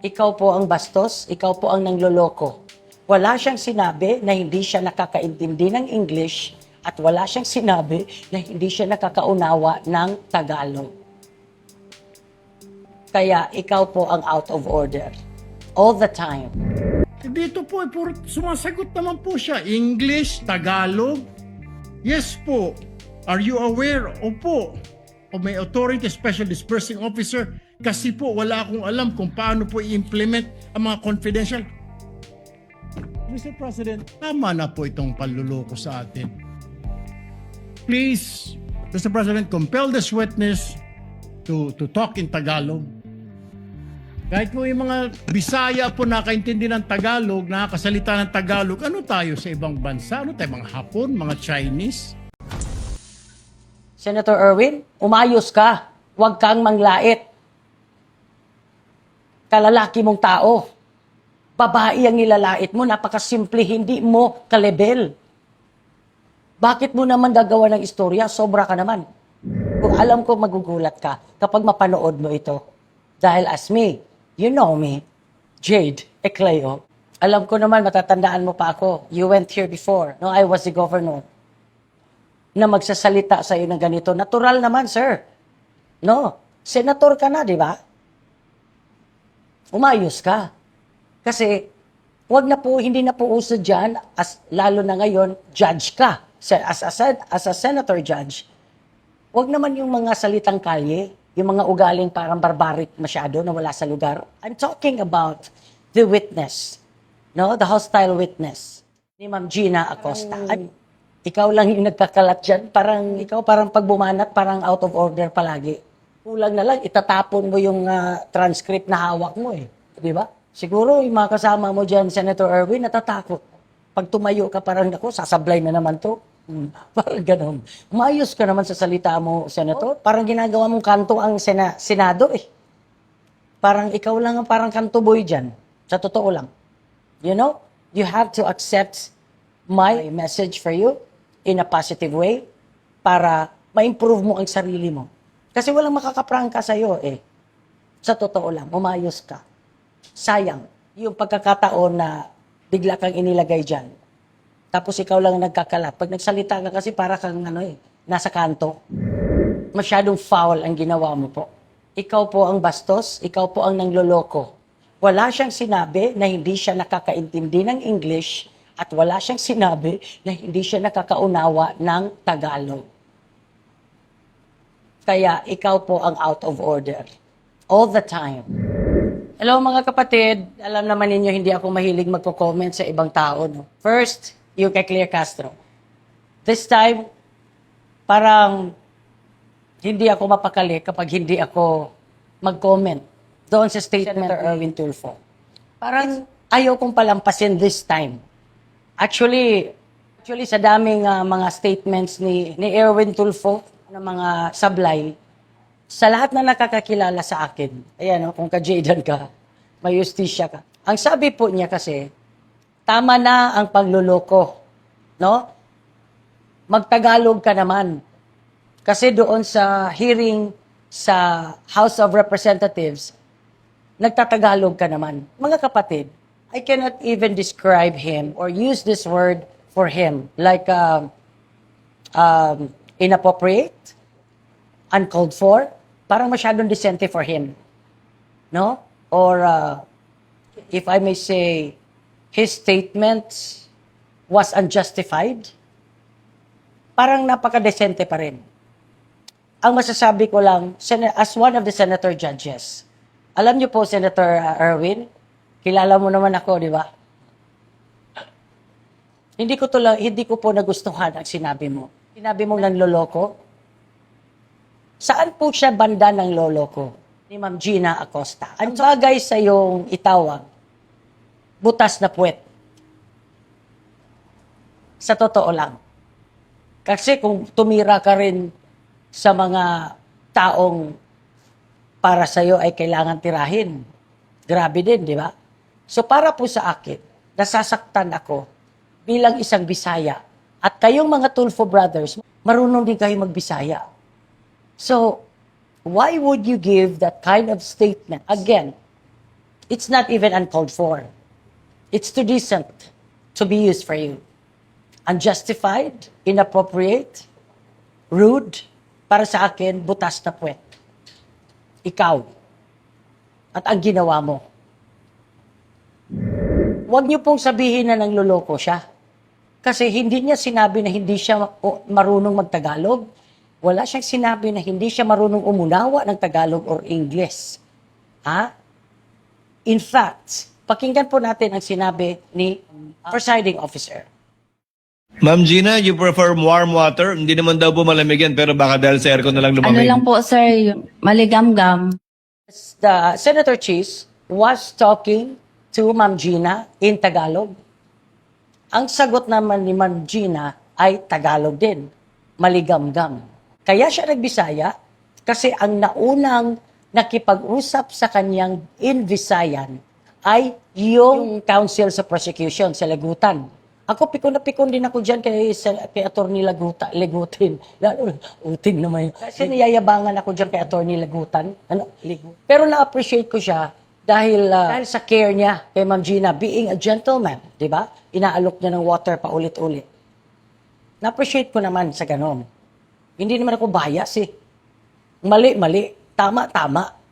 Ikaw po ang bastos, ikaw po ang nangloloko. Wala siyang sinabi na hindi siya nakakaintindi ng English at wala siyang sinabi na hindi siya nakakaunawa ng Tagalog. Kaya ikaw po ang out of order. All the time. Dito po, sumasagot naman po siya. English, Tagalog. Yes po. Are you aware? Opo. O may authority, special dispersing officer. Kasi po, wala akong alam kung paano po i-implement ang mga confidential. Mr. President, tama na po itong panluloko sa atin. Please, Mr. President, compel this witness to talk in Tagalog. Kahit po yung mga Bisaya po nakaintindi ng Tagalog, nakakasalita ng Tagalog, ano tayo sa ibang bansa? Ano tayo, mga Hapon, mga Chinese? Senator Erwin, umayos ka. Huwag kang manglait. Kalalaki mong tao. Babae ang nilalait mo, napakasimple, hindi mo kalebel. Bakit mo naman gagawa ng istorya? Sobra ka naman. Kung alam ko magugulat ka kapag mapanood mo ito. Dahil as me, you know me, Jade Ecleo. Alam ko naman, matatandaan mo pa ako. You went here before, no? I was the governor. Na magsasalita sa iyo ng ganito. Natural naman, sir. No? Senator ka na, di ba? Umayos ka. Kasi, hindi na po uso dyan, lalo na ngayon, judge ka. As a senator judge, wag naman yung mga salitang kalye, yung mga ugaling parang barbaric masyado na wala sa lugar. I'm talking about the witness, no? The hostile witness ni Ma'am Gina Acosta. Ikaw lang yung nagkakalat dyan. Ikaw parang pagbumanat, parang out of order palagi. Kulang na lang, itatapon mo yung transcript na hawak mo eh. Di ba? Siguro yung mga kasama mo dyan, Senator Erwin, natatakot. Pag tumayo ka parang, ako, sasablay na naman to. Parang ganun. Umayos ka naman sa salita mo, Senator. Parang ginagawa mong kanto ang Senado eh. Parang ikaw lang ang parang kanto boy dyan. Sa totoo lang. You know, you have to accept my message for you in a positive way para ma-improve mo ang sarili mo. Kasi walang makakaprangka sa'yo eh. Sa totoo lang, umayos ka. Sayang, yung pagkakataon na bigla kang inilagay dyan. Tapos ikaw lang nagkakalat. Pag nagsalita ka kasi para kang nasa kanto. Masyadong foul ang ginawa mo po. Ikaw po ang bastos, ikaw po ang nangloloko. Wala siyang sinabi na hindi siya nakakaintindi ng English at wala siyang sinabi na hindi siya nakakaunawa ng Tagalog. Kaya ikaw po ang out of order. All the time. Hello mga kapatid, alam naman ninyo hindi ako mahilig magko-comment sa ibang tao. No? First, yung kay Claire Castro. This time, parang hindi ako mapakali kapag hindi ako mag-comment doon sa statement ni Erwin Tulfo. Parang ayaw kong palampasin this time. Actually sa daming mga statements ni Erwin Tulfo na mga sablay, sa lahat na nakakakilala sa akin, ayan, kung ka-Jaden ka, may justisya ka. Ang sabi po niya kasi, tama na ang pagluloko, no? Magtagalog ka naman. Kasi doon sa hearing sa House of Representatives, nagtatagalog ka naman. Mga kapatid, I cannot even describe him or use this word for him, like inappropriate, uncalled for, parang masyadong decente for him. No? Or, if I may say, his statement was unjustified, parang napaka-decente pa rin. Ang masasabi ko lang, as one of the senator judges, alam niyo po, Senator Erwin, kilala mo naman ako, di ba? Hindi ko po nagustuhan ang sinabi mo. Sinabi mong nanloloko. Saan po siya banda ng lolo ko? Ni Ma'am Gina Acosta. Ang bagay sa iyong itawag, butas na puwet. Sa totoo lang. Kasi kung tumira ka rin sa mga taong para sa iyo ay kailangan tirahin, grabe din, di ba? So para po sa akin, nasasaktan ako bilang isang Bisaya. At kayong mga Tulfo brothers, marunong din kayo magbisaya. So, why would you give that kind of statement? Again, It's not even uncalled for. It's too decent to be used for you. Unjustified, inappropriate, rude, para sa akin, butas na puwet. Ikaw. At ang ginawa mo. Huwag niyo pong sabihin na nangloloko siya. Kasi hindi niya sinabi na hindi siya marunong magtagalog. Wala siyang sinabi na hindi siya marunong umunawa ng Tagalog or English. Ha? In fact, pakinggan po natin ang sinabi ni presiding officer. Ma'am Gina, you prefer warm water? Hindi naman daw po malamig yan, pero baka dahil sa aircon na lang Ano lumamig. lang po, sir, yung maligam-gam. The Senator Cheese was talking to Ma'am Gina in Tagalog. Ang sagot naman ni Ma'am Gina ay Tagalog din, maligam-gam. Kaya siya nagbisaya kasi ang naunang nakipag-usap sa kanyang in Visayan ay yung counsel sa prosecution sa Lagutan. Ako pikon na pikon din ako dyan kay Atty. Legutin. Utin naman yun. Kasi niyayabangan ako dyan kay Atty. Lagutan. Pero na-appreciate ko siya dahil sa care niya kay Ma'am Gina, being a gentleman, di ba? Inaalok niya ng water pa ulit-ulit. Na-appreciate ko naman sa ganon. Hindi naman ako bias eh. Mali. Tama.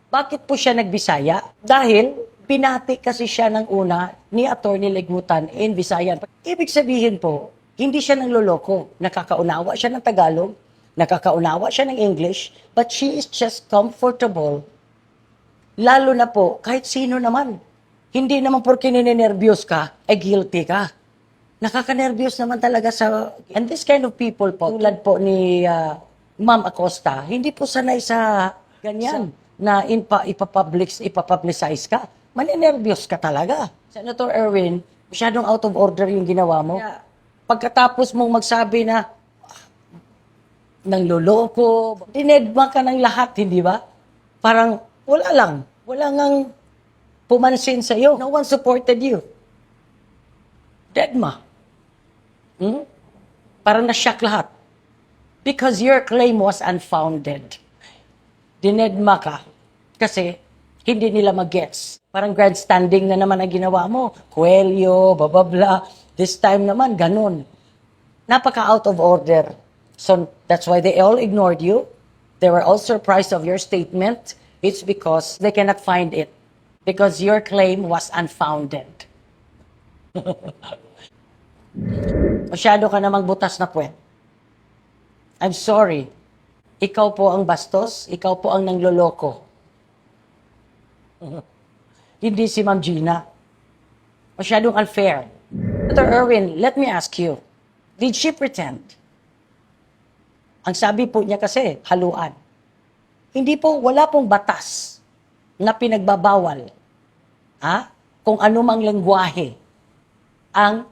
Bakit po siya nagbisaya? Dahil pinati kasi siya ng una ni Atty. Legutan in Visayan. Ibig sabihin po, hindi siya nangloloko. Nakakaunawa siya ng Tagalog, nakakaunawa siya ng English, but she is just comfortable. Lalo na po, kahit sino naman. Hindi naman porke ninenervyos ka, ay guilty ka. Nakaka-nervyos naman talaga sa... And this kind of people po, tulad po ni Ma'am Acosta, hindi po sanay sa ganyan na ipapublicize ka. Maninervyos ka talaga. Senator Erwin, masyadong out of order yung ginawa mo. Kaya, pagkatapos mong magsabi na nangloloko, dinedma ka ng lahat, hindi ba? Parang wala lang. Wala ngang pumansin sa'yo. No one supported you. Dedma. Parang na-shock lahat. Because your claim was unfounded. Dinedma ka. Kasi hindi nila mag-gets. Parang grandstanding na naman ang ginawa mo. Coelho, blah. This time naman, ganun. Napaka-out of order. So that's why they all ignored you. They were all surprised of your statement. It's because they cannot find it. Because your claim was unfounded. Masyado ka namang butas na puwet. I'm sorry. Ikaw po ang bastos, ikaw po ang nangloloko. Hindi si Ma'am Gina. Masyadong unfair. Dr. Erwin, let me ask you, did she pretend? Ang sabi po niya kasi, haluan. Hindi po, wala pong batas na pinagbabawal kung anumang lengguwahe ang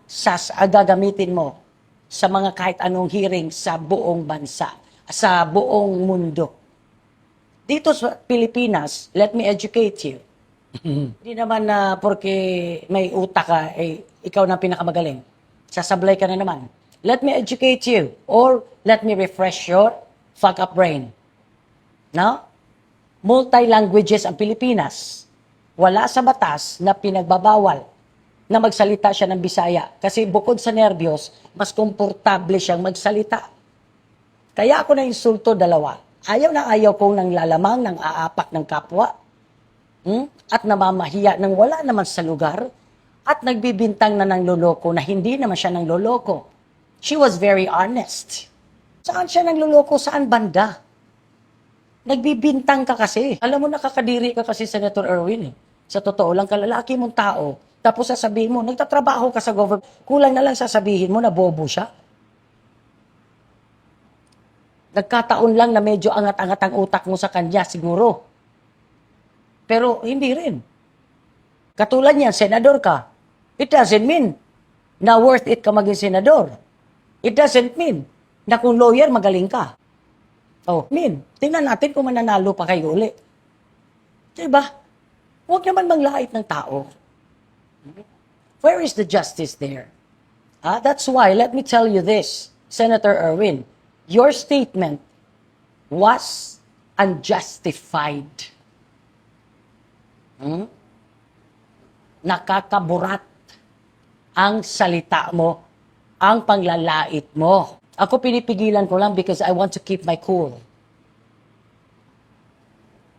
gagamitin mo sa mga kahit anong hearing sa buong bansa, sa buong mundo. Dito sa Pilipinas, let me educate you. Hindi naman na porque may utak ka, ikaw na pinakamagaling. Sasablay ka na naman. Let me educate you or let me refresh your fuck-up brain. No? Multi-languages ang Pilipinas. Wala sa batas na pinagbabawal na magsalita siya ng Bisaya. Kasi bukod sa nervyos, mas komportable siyang magsalita. Kaya ako na-insulto dalawa. Ayaw na ayaw kong nang lalamang, nang aapak ng kapwa. At namamahiya nang wala naman sa lugar. At nagbibintang na ng loloko na hindi naman siya ng loloko. She was very honest. Saan siya ng loloko? Saan banda? Nagbibintang ka kasi. Alam mo, nakakadiri ka kasi, Senator Erwin. Sa totoo lang, kalalaki mong tao. Tapos sasabihin mo, nagtatrabaho ka sa government. Kulang na lang sasabihin mo na bobo siya. Nagkataon lang na medyo angat-angat ang utak mo sa kanya, siguro. Pero hindi rin. Katulad niyan, senador ka. It doesn't mean na worth it ka maging senador. It doesn't mean na kung lawyer, magaling ka. Tingnan natin kung mananalo pa kayo uli. Diba? Huwag naman manglait ng tao. Where is the justice there? That's why, let me tell you this, Senator Erwin, your statement was unjustified. nakakaburat ang salita mo, ang panglalait mo. Ako pinipigilan ko lang because I want to keep my cool.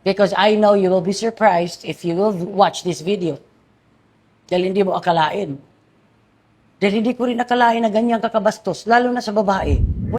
Because I know you will be surprised if you will watch this video. Dahil hindi mo akalain. Dahil hindi ko rin akalain na ganyan kakabastos, lalo na sa babae.